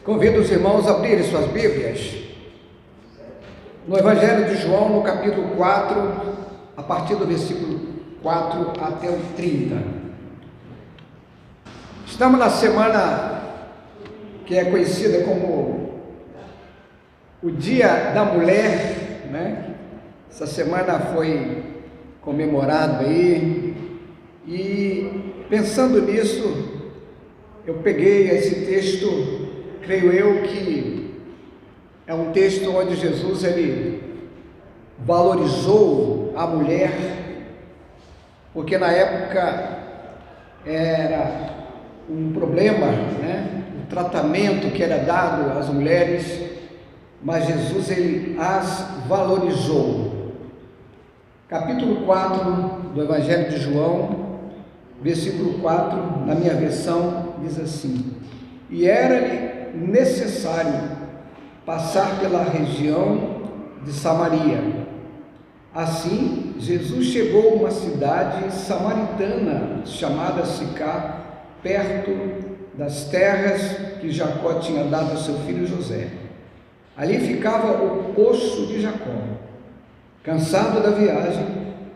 Convido os irmãos a abrirem suas Bíblias no Evangelho de João, no capítulo 4, a partir do versículo 4 até o 30. Estamos na semana que é conhecida como o Dia da Mulher, né? Essa semana foi comemorado aí, e pensando nisso, eu peguei esse texto. Creio eu que é um texto onde Jesus ele valorizou a mulher, porque na época era um problema, né? O tratamento que era dado às mulheres, mas Jesus ele as valorizou. Capítulo 4 do Evangelho de João, versículo 4, na minha versão, diz assim: e era-lhe necessário passar pela região de Samaria. Assim, Jesus chegou a uma cidade samaritana chamada Sicar, perto das terras que Jacó tinha dado a seu filho José. Ali ficava o poço de Jacó. Cansado da viagem,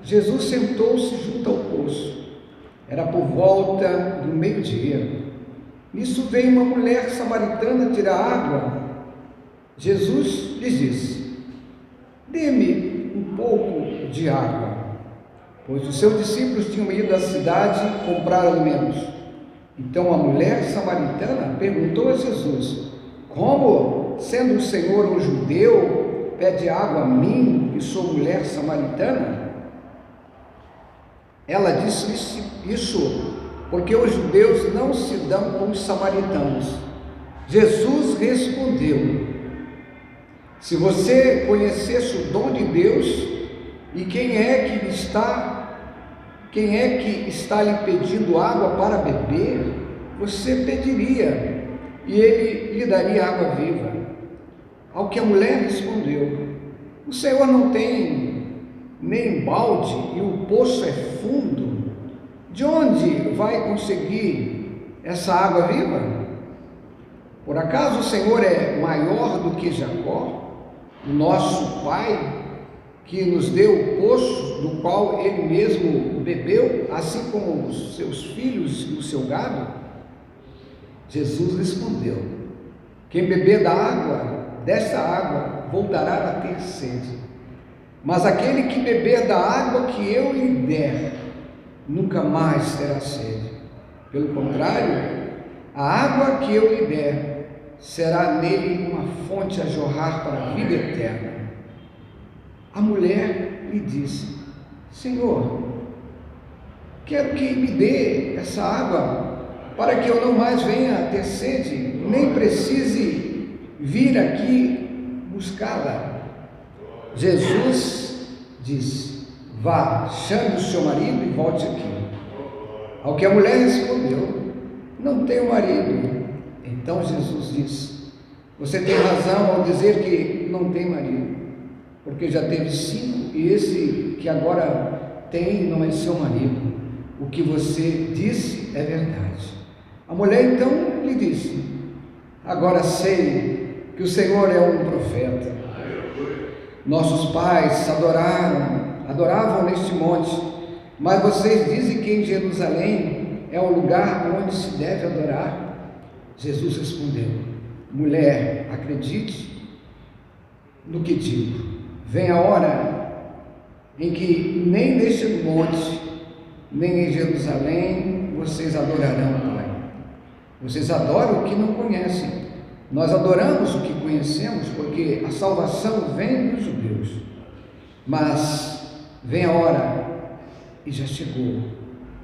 Jesus sentou-se junto ao poço. Era por volta do meio-dia. Nisso veio uma mulher samaritana tirar água. Jesus lhes disse: dê-me um pouco de água, pois os seus discípulos tinham ido à cidade comprar alimentos. Então a mulher samaritana perguntou a Jesus: como, sendo o Senhor um judeu, pede água a mim, que sou mulher samaritana? Ela disse isso porque os judeus não se dão com os samaritanos. Jesus respondeu: se você conhecesse o dom de Deus e quem é que está lhe pedindo água para beber, você pediria e ele lhe daria água viva. Ao que a mulher respondeu: o Senhor não tem nem balde e o poço é fundo. De onde vai conseguir essa água viva? Por acaso o Senhor é maior do que Jacó, o nosso pai, que nos deu o poço do qual ele mesmo bebeu, assim como os seus filhos e o seu gado? Jesus respondeu: quem beber dessa água voltará a ter sede, mas aquele que beber da água que eu lhe der nunca mais terá sede. Pelo contrário, a água que eu lhe der será nele uma fonte a jorrar para a vida eterna. A mulher lhe disse: Senhor, quero que me dê essa água, para que eu não mais venha a ter sede, nem precise vir aqui buscá-la. Jesus disse: vá, chame o seu marido e volte aqui. Ao que a mulher respondeu: não tenho marido. Então Jesus disse: você tem razão ao dizer que não tem marido, porque já teve 5 e esse que agora tem não é seu marido. O que você disse é verdade. A mulher então lhe disse: agora sei que o Senhor é um profeta. Nossos pais adoravam neste monte, mas vocês dizem que em Jerusalém é o lugar onde se deve adorar. Jesus respondeu: mulher, acredite no que digo. Vem a hora em que nem neste monte, nem em Jerusalém vocês adorarão o Pai. Vocês adoram o que não conhecem. Nós adoramos o que conhecemos, porque a salvação vem dos judeus. Mas vem a hora, e já chegou,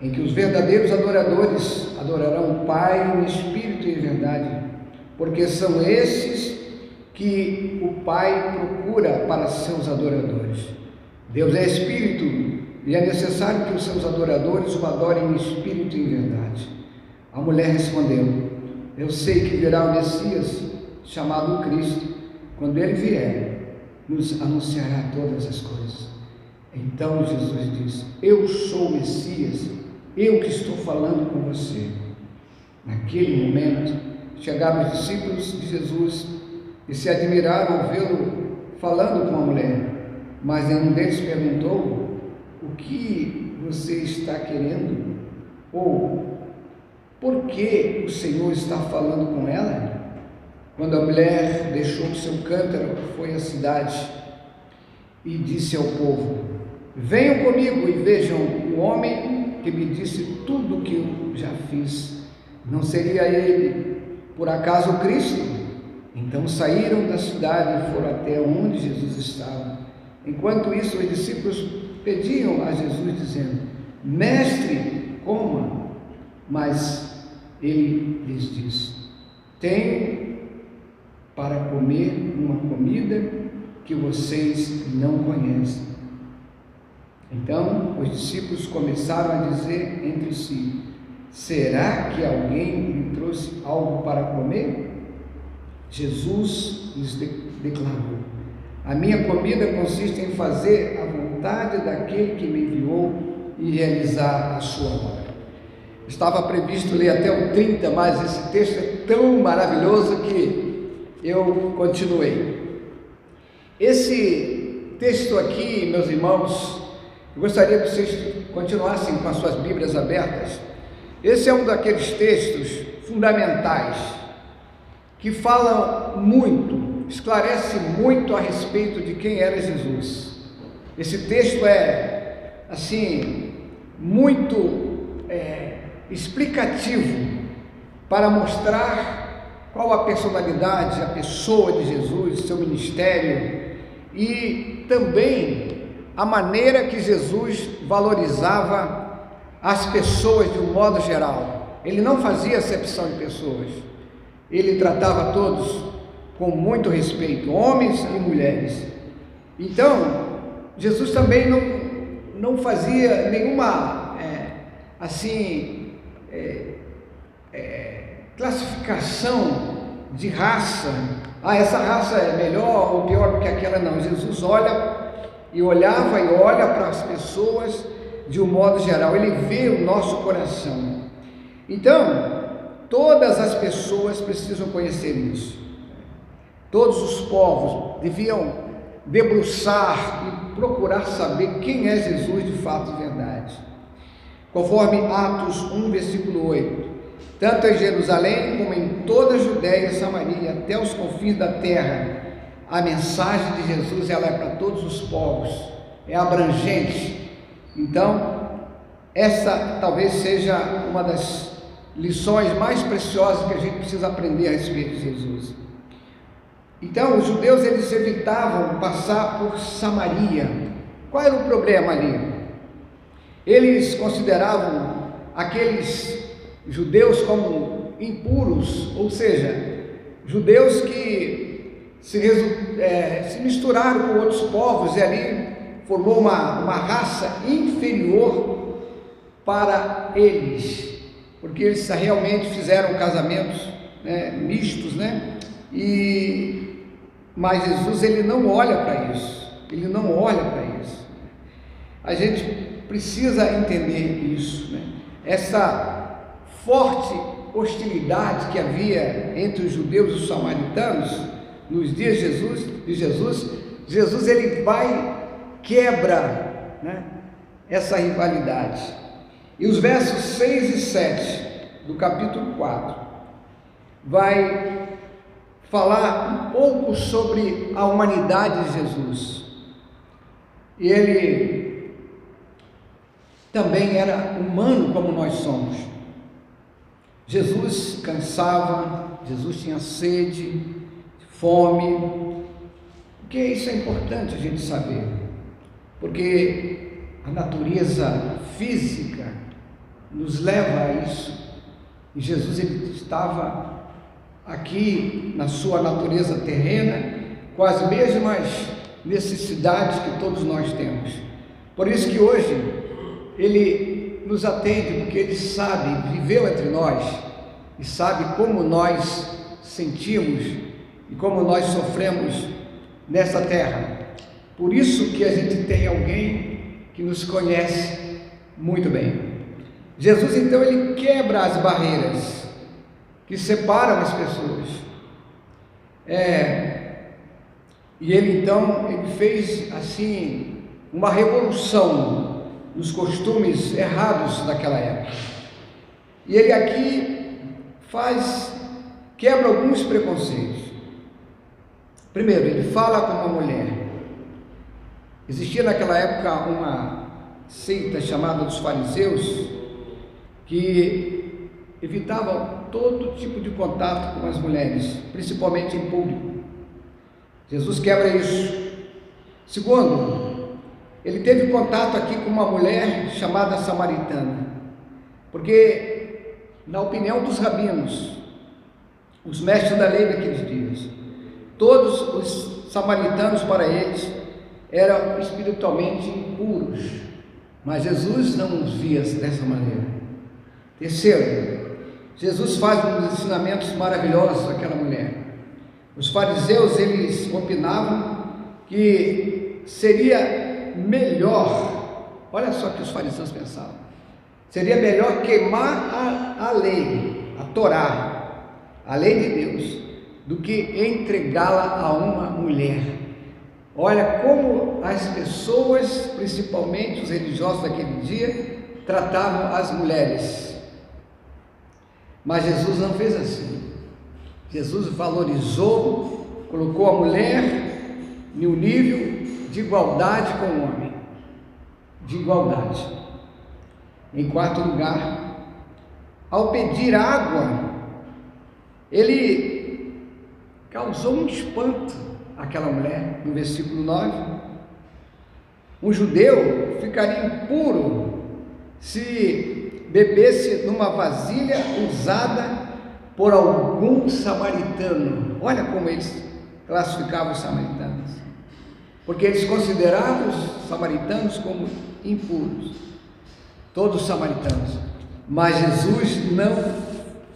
em que os verdadeiros adoradores adorarão o Pai em espírito e em verdade, porque são esses que o Pai procura para seus adoradores. Deus é espírito, e é necessário que os seus adoradores o adorem em espírito e em verdade. A mulher respondeu: eu sei que virá o Messias, chamado Cristo. Quando ele vier, nos anunciará todas as coisas. Então Jesus disse: eu sou o Messias, eu que estou falando com você. Naquele momento, chegaram os discípulos de Jesus e se admiraram ao vê-lo falando com a mulher. Mas nenhum deles perguntou: o que você está querendo? Ou por que o Senhor está falando com ela? Quando a mulher deixou o seu cântaro, foi à cidade e disse ao povo: venham comigo e vejam o homem que me disse tudo o que eu já fiz. Não seria ele, por acaso, o Cristo? Então saíram da cidade e foram até onde Jesus estava. Enquanto isso, os discípulos pediam a Jesus, dizendo: mestre, coma. Mas ele lhes disse: tenho para comer uma comida que vocês não conhecem. Então os discípulos começaram a dizer entre si: será que alguém lhe trouxe algo para comer? Jesus lhes declarou: a minha comida consiste em fazer a vontade daquele que me enviou e realizar a sua obra. Estava previsto ler até o 30, mas esse texto é tão maravilhoso que eu continuei. Esse texto aqui, meus irmãos, eu gostaria que vocês continuassem com as suas Bíblias abertas. Esse é um daqueles textos fundamentais que falam muito, esclarece muito a respeito de quem era Jesus. Esse texto é, assim, muito explicativo para mostrar qual a personalidade, a pessoa de Jesus, seu ministério e também a maneira que Jesus valorizava as pessoas de um modo geral. Ele não fazia acepção de pessoas, ele tratava todos com muito respeito, homens e mulheres. Então, Jesus também não fazia nenhuma classificação de raça. Essa raça é melhor ou pior do que aquela. Não, Jesus olha e olhava e olha para as pessoas de um modo geral, ele vê o nosso coração. Então, todas as pessoas precisam conhecer isso. Todos os povos deviam debruçar e procurar saber quem é Jesus de fato e verdade. Conforme Atos 1, versículo 8, tanto em Jerusalém como em toda a Judéia e Samaria, até os confins da terra, a mensagem de Jesus ela é para todos os povos, é abrangente. Então, essa talvez seja uma das lições mais preciosas que a gente precisa aprender a respeito de Jesus. Então, os judeus eles evitavam passar por Samaria. Qual era o problema ali? Eles consideravam aqueles judeus como impuros, ou seja, judeus que se misturaram com outros povos e ali formou uma raça inferior para eles, porque eles realmente fizeram casamentos mistos, mas Jesus ele não olha para isso, ele não olha para isso. A gente precisa entender isso, essa forte hostilidade que havia entre os judeus e os samaritanos nos dias de Jesus ele quebra essa rivalidade. E os versos 6 e 7 do capítulo 4 vai falar um pouco sobre a humanidade de Jesus. E ele também era humano como nós somos. Jesus cansava, Jesus tinha sede, fome, porque isso é importante a gente saber, porque a natureza física nos leva a isso, e Jesus ele estava aqui na sua natureza terrena, com as mesmas necessidades que todos nós temos. Por isso que hoje ele nos atende, porque ele sabe, viveu entre nós e sabe como nós sentimos e como nós sofremos nessa terra. Por isso que a gente tem alguém que nos conhece muito bem. Jesus então ele quebra as barreiras que separam as pessoas. E ele então, ele fez assim uma revolução nos costumes errados daquela época. E ele aqui quebra alguns preconceitos. Primeiro, ele fala com uma mulher. Existia naquela época uma seita chamada dos fariseus, que evitavam todo tipo de contato com as mulheres, principalmente em público. Jesus quebra isso. Segundo, ele teve contato aqui com uma mulher chamada samaritana, porque, na opinião dos rabinos, os mestres da lei daqueles dias, todos os samaritanos para eles eram espiritualmente impuros, mas Jesus não os via dessa maneira. Terceiro, Jesus faz uns ensinamentos maravilhosos àquela mulher. Os fariseus, eles opinavam que seria melhor, olha só o que os fariseus pensavam, seria melhor queimar a lei, a Torá, a lei de Deus, do que entregá-la a uma mulher. Olha como as pessoas, principalmente os religiosos daquele dia, tratavam as mulheres. Mas Jesus não fez assim. Jesus valorizou, colocou a mulher em um nível de igualdade com o homem. De igualdade. Em quarto lugar, ao pedir água, ele causou um espanto àquela mulher. No versículo 9, um judeu ficaria impuro se bebesse numa vasilha usada por algum samaritano. Olha como eles classificavam os samaritanos, porque eles consideravam os samaritanos como impuros, todos os samaritanos. Mas Jesus não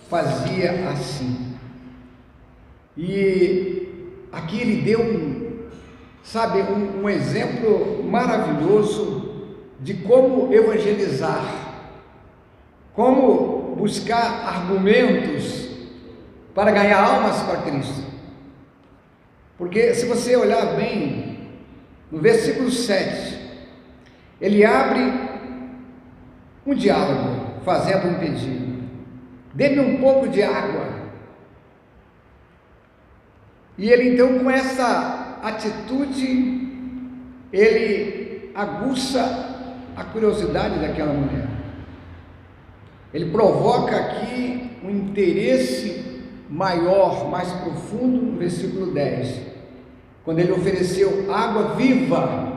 fazia assim. E aqui ele deu um exemplo maravilhoso de como evangelizar, como buscar argumentos para ganhar almas para Cristo. Porque se você olhar bem, no versículo 7, ele abre um diálogo, fazendo um pedido: dê-me um pouco de água. E ele então, com essa atitude, ele aguça a curiosidade daquela mulher. Ele provoca aqui um interesse maior, mais profundo, no versículo 10, quando ele ofereceu água viva.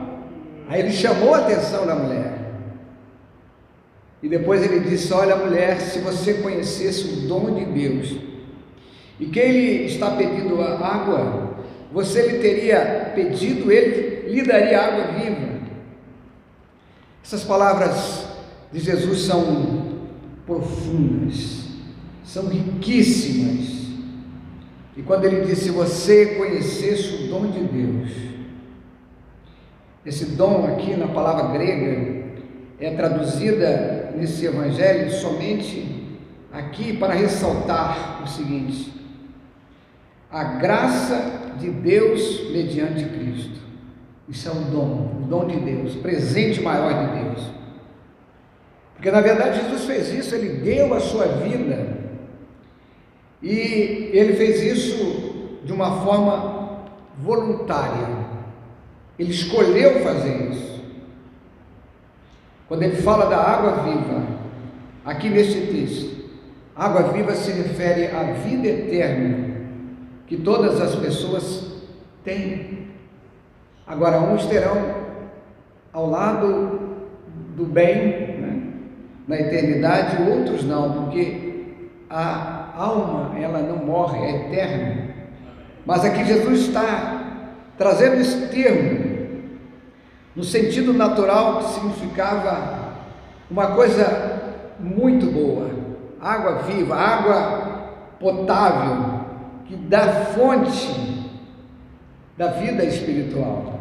Aí ele chamou a atenção da mulher, e depois ele disse: olha, mulher, se você conhecesse o dom de Deus, e que ele está pedindo a água, você lhe teria pedido, ele lhe daria água viva. Essas palavras de Jesus são profundas, são riquíssimas. E quando ele disse: se você conhecesse o dom de Deus, esse dom aqui na palavra grega é traduzida nesse evangelho somente aqui para ressaltar o seguinte: a graça de Deus mediante Cristo. Isso é um dom, o dom de Deus, presente maior de Deus. Porque na verdade Jesus fez isso, ele deu a sua vida, e ele fez isso de uma forma voluntária, ele escolheu fazer isso. Quando ele fala da água viva, aqui neste texto, água viva se refere à vida eterna que todas as pessoas têm. Agora, uns terão ao lado do bem, né, na eternidade, outros não, porque a alma, ela não morre, é eterna. Mas aqui Jesus está trazendo esse termo no sentido natural, que significava uma coisa muito boa: água viva, água potável, que dá fonte da vida espiritual.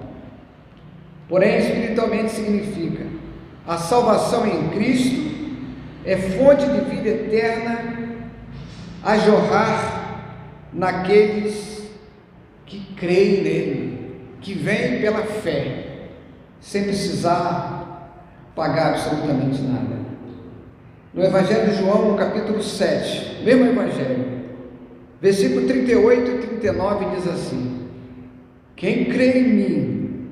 Porém, espiritualmente significa a salvação em Cristo é fonte de vida eterna a jorrar naqueles que creem nele, que vêm pela fé, sem precisar pagar absolutamente nada. No Evangelho de João, no capítulo 7, mesmo Evangelho, versículo 38 e 39 diz assim: quem crê em mim,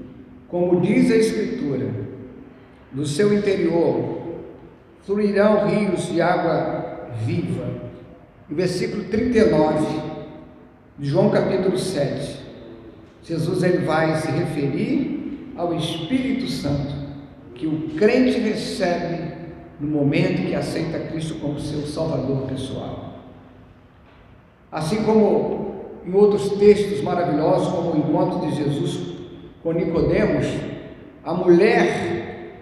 como diz a Escritura, do seu interior fluirão rios de água viva. No versículo 39 de João capítulo 7, Jesus ele vai se referir ao Espírito Santo, que o crente recebe no momento que aceita Cristo como seu Salvador pessoal. Assim como em outros textos maravilhosos, como o encontro de Jesus com Nicodemos, a mulher,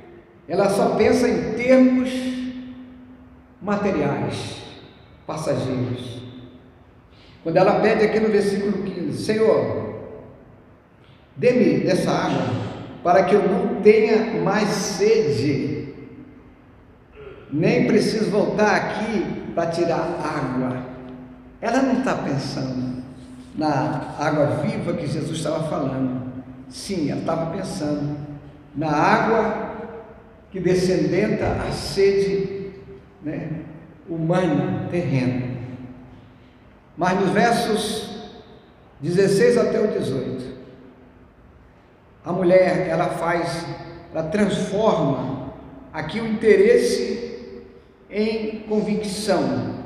ela só pensa em termos materiais, passageiros. Quando ela pede aqui no versículo 15, Senhor, dê-me dessa água, para que eu não tenha mais sede, nem preciso voltar aqui para tirar água. Ela não está pensando na água viva que Jesus estava falando. Sim, ela estava pensando na água que descendenta a sede, humana, terrena. Mas nos versos 16 até o 18, a mulher, ela transforma aqui o interesse em convicção.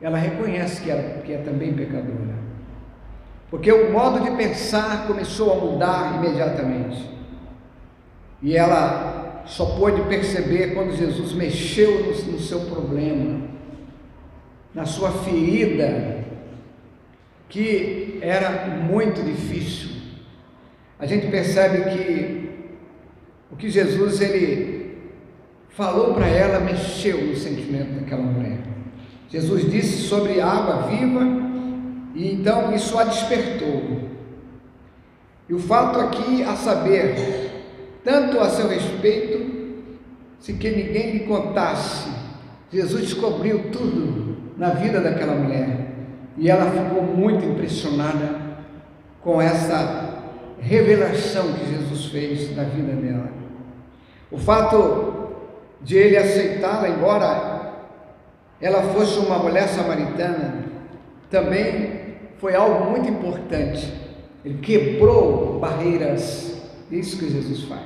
Ela reconhece que é também pecadora, porque o modo de pensar começou a mudar imediatamente, e ela só pôde perceber quando Jesus mexeu no seu problema, na sua ferida, que era muito difícil. A gente percebe que o que Jesus ele falou para ela mexeu no sentimento daquela mulher. Jesus disse sobre a água viva, e então isso a despertou. E o fato aqui a saber, tanto a seu respeito, se que ninguém lhe contasse, Jesus descobriu tudo na vida daquela mulher, e ela ficou muito impressionada com essa revelação que Jesus fez na vida dela. O fato de ele aceitá-la, embora ela fosse uma mulher samaritana, também foi algo muito importante. Ele quebrou barreiras. Isso que Jesus faz.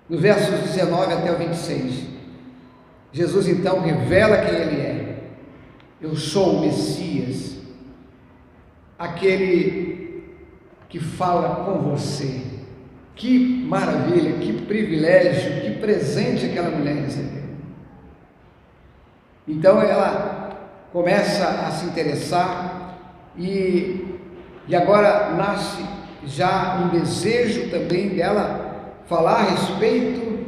Nos versos 19 até o 26, Jesus então revela quem ele é. Eu sou o Messias, aquele que fala com você. Que maravilha, que privilégio, que presente aquela mulher recebeu. Então ela começa a se interessar, e agora nasce já um desejo também dela falar a respeito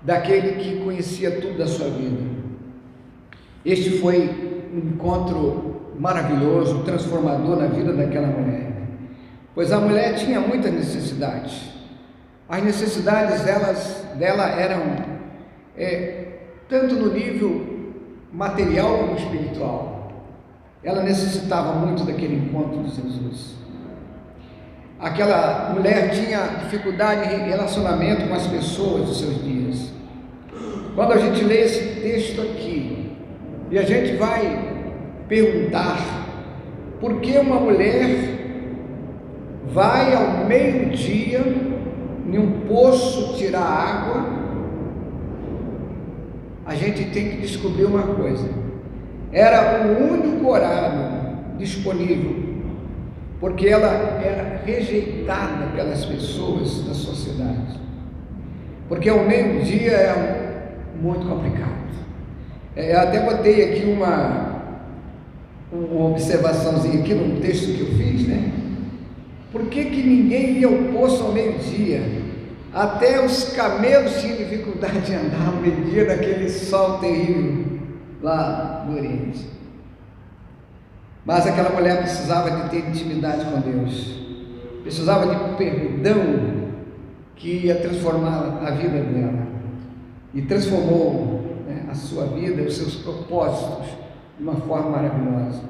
daquele que conhecia tudo da sua vida. Este foi um encontro maravilhoso, transformador na vida daquela mulher, pois a mulher tinha muitas necessidades. As necessidades dela eram tanto no nível material como espiritual. Ela necessitava muito daquele encontro de Jesus. Aquela mulher tinha dificuldade em relacionamento com as pessoas dos seus dias. Quando a gente lê esse texto aqui, e a gente vai perguntar por que uma mulher vai ao meio-dia em um poço tirar água, a gente tem que descobrir uma coisa: era o único horário disponível, porque ela era rejeitada pelas pessoas da sociedade, porque ao meio-dia é muito complicado. Eu até botei aqui uma observaçãozinha aqui no texto que eu fiz, Por que ninguém ia ao poço ao meio-dia? Até os camelos tinham dificuldade de andar ao meio-dia naquele sol terrível lá do Oriente. Mas aquela mulher precisava de ter intimidade com Deus, precisava de perdão que ia transformar a vida dela, e transformou a sua vida, os seus propósitos de uma forma maravilhosa.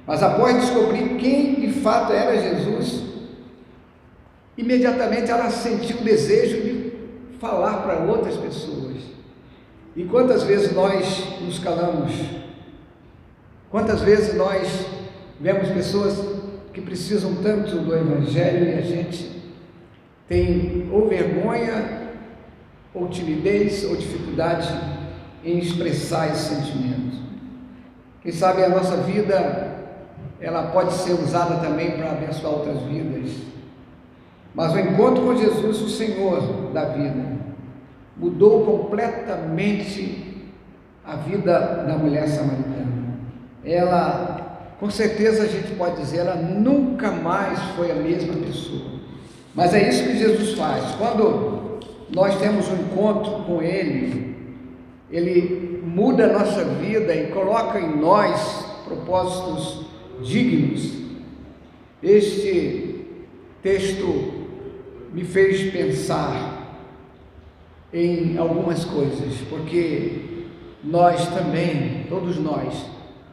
Mas após descobrir quem de fato era Jesus, imediatamente ela sentiu o desejo de falar para outras pessoas. E quantas vezes nós nos calamos? Quantas vezes nós vemos pessoas que precisam tanto do Evangelho e a gente tem ou vergonha, ou timidez, ou dificuldade em expressar esse sentimento. Quem sabe a nossa vida, ela pode ser usada também para abençoar outras vidas. Mas o encontro com Jesus, o Senhor da vida, mudou completamente a vida da mulher samaritana. Ela, com certeza a gente pode dizer, ela nunca mais foi a mesma pessoa. Mas é isso que Jesus faz. Quando nós temos um encontro com Ele, Ele muda a nossa vida e coloca em nós propósitos dignos. Este texto me fez pensar em algumas coisas, porque nós também, todos nós,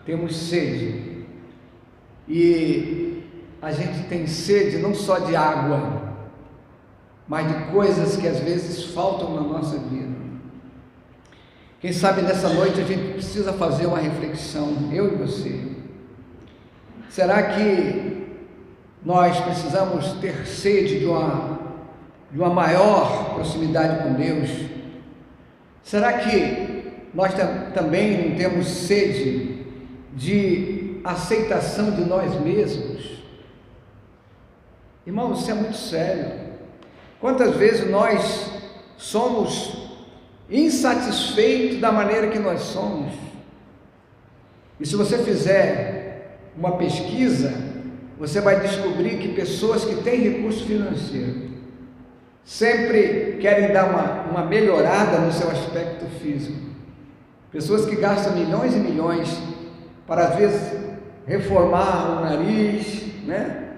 temos sede, e a gente tem sede não só de água, mas de coisas que às vezes faltam na nossa vida. Quem sabe nessa noite a gente precisa fazer uma reflexão, eu e você. Será que nós precisamos ter sede de uma maior proximidade com Deus? Será que nós também não temos sede de aceitação de nós mesmos? Irmão, isso é muito sério. Quantas vezes nós somos insatisfeitos da maneira que nós somos? E se você fizer uma pesquisa, você vai descobrir que pessoas que têm recurso financeiro sempre querem dar uma melhorada no seu aspecto físico. Pessoas que gastam milhões e milhões para, às vezes, reformar o nariz, né?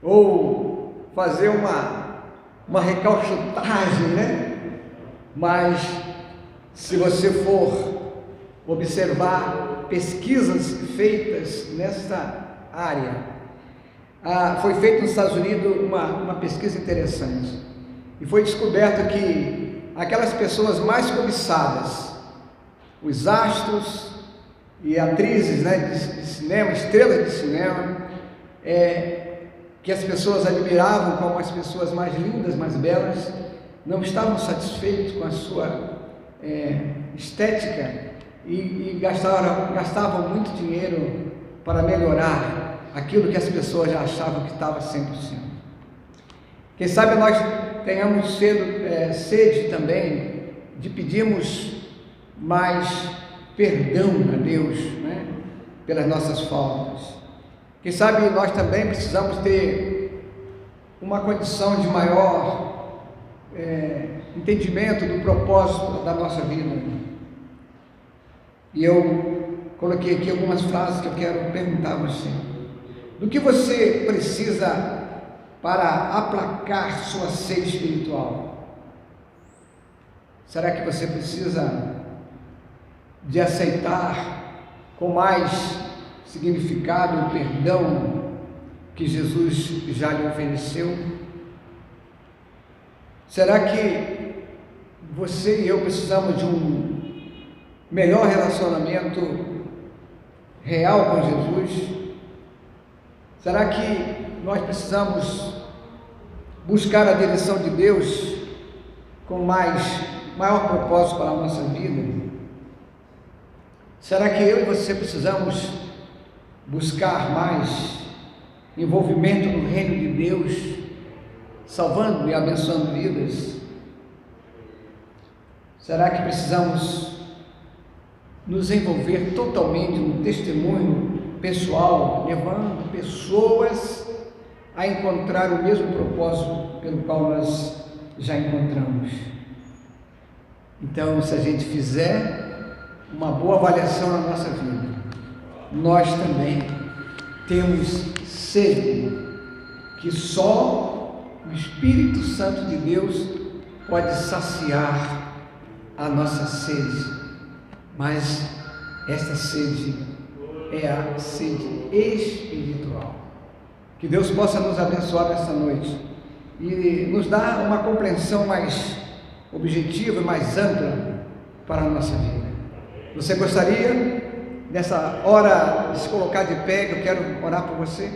Ou fazer uma recalchutagem, né? Mas, se você for observar pesquisas feitas nesta área, foi feita nos Estados Unidos uma pesquisa interessante, e foi descoberto que aquelas pessoas mais cobiçadas, os astros e atrizes, né, de cinema, estrelas de cinema, que as pessoas admiravam como as pessoas mais lindas, mais belas, não estavam satisfeitos com a sua estética e gastavam muito dinheiro para melhorar aquilo que as pessoas já achavam que estava 100%. Quem sabe nós tenhamos sede também de pedirmos mais perdão a Deus, né, pelas nossas faltas. Quem sabe nós também precisamos ter uma condição de maior entendimento do propósito da nossa vida. E eu coloquei aqui algumas frases que eu quero perguntar a você. Do que você precisa para aplacar sua sede espiritual? Será que você precisa de aceitar com mais significado o perdão que Jesus já lhe ofereceu? Será que você e eu precisamos de um melhor relacionamento real com Jesus? Será que nós precisamos buscar a direção de Deus com maior propósito para a nossa vida? Será que eu e você precisamos buscar mais envolvimento no reino de Deus, salvando e abençoando vidas? Será que precisamos nos envolver totalmente no testemunho pessoal, levando pessoas a encontrar o mesmo propósito pelo qual nós já encontramos? Então, se a gente fizer uma boa avaliação na nossa vida, nós também temos sede que só o Espírito Santo de Deus pode saciar a nossa sede, mas Esta sede é a sede espiritual. Que Deus possa nos abençoar nesta noite e nos dar uma compreensão mais objetiva, mais ampla para a nossa vida. Você gostaria, nessa hora, de se colocar de pé, que eu quero orar por você?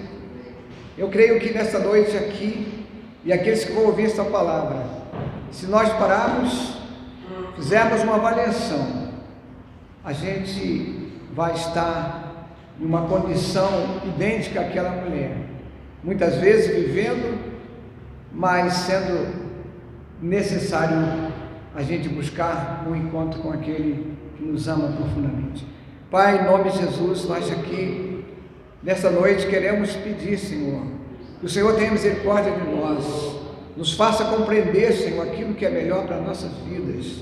Eu creio que nesta noite aqui, e aqueles que vão ouvir esta palavra, se nós pararmos, fizermos uma avaliação, a gente vai estar em uma condição idêntica àquela mulher, muitas vezes vivendo, mas sendo necessário a gente buscar um encontro com aquele que nos ama profundamente. Pai, em nome de Jesus, nós aqui, nesta noite, queremos pedir, Senhor, que o Senhor tenha misericórdia de nós, nos faça compreender, Senhor, aquilo que é melhor para nossas vidas,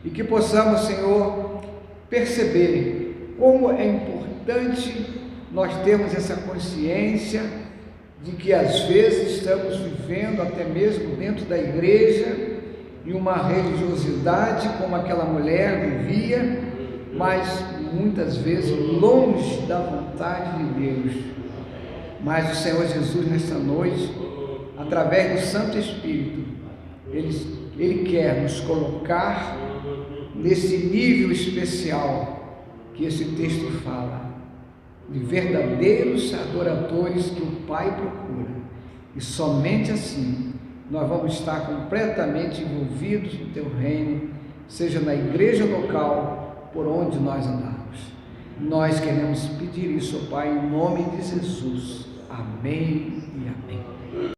e que possamos, Senhor, perceber como é importante nós termos essa consciência de que às vezes estamos vivendo, até mesmo dentro da igreja, em uma religiosidade como aquela mulher vivia, mas muitas vezes longe da vontade de Deus. Mas o Senhor Jesus, nesta noite, através do Santo Espírito, Ele quer nos colocar nesse nível especial que esse texto fala, de verdadeiros adoradores que o Pai procura, e somente assim nós vamos estar completamente envolvidos no Teu reino, seja na igreja local, por onde nós andarmos. Nós queremos pedir isso, Pai, em nome de Jesus. Amém e amém.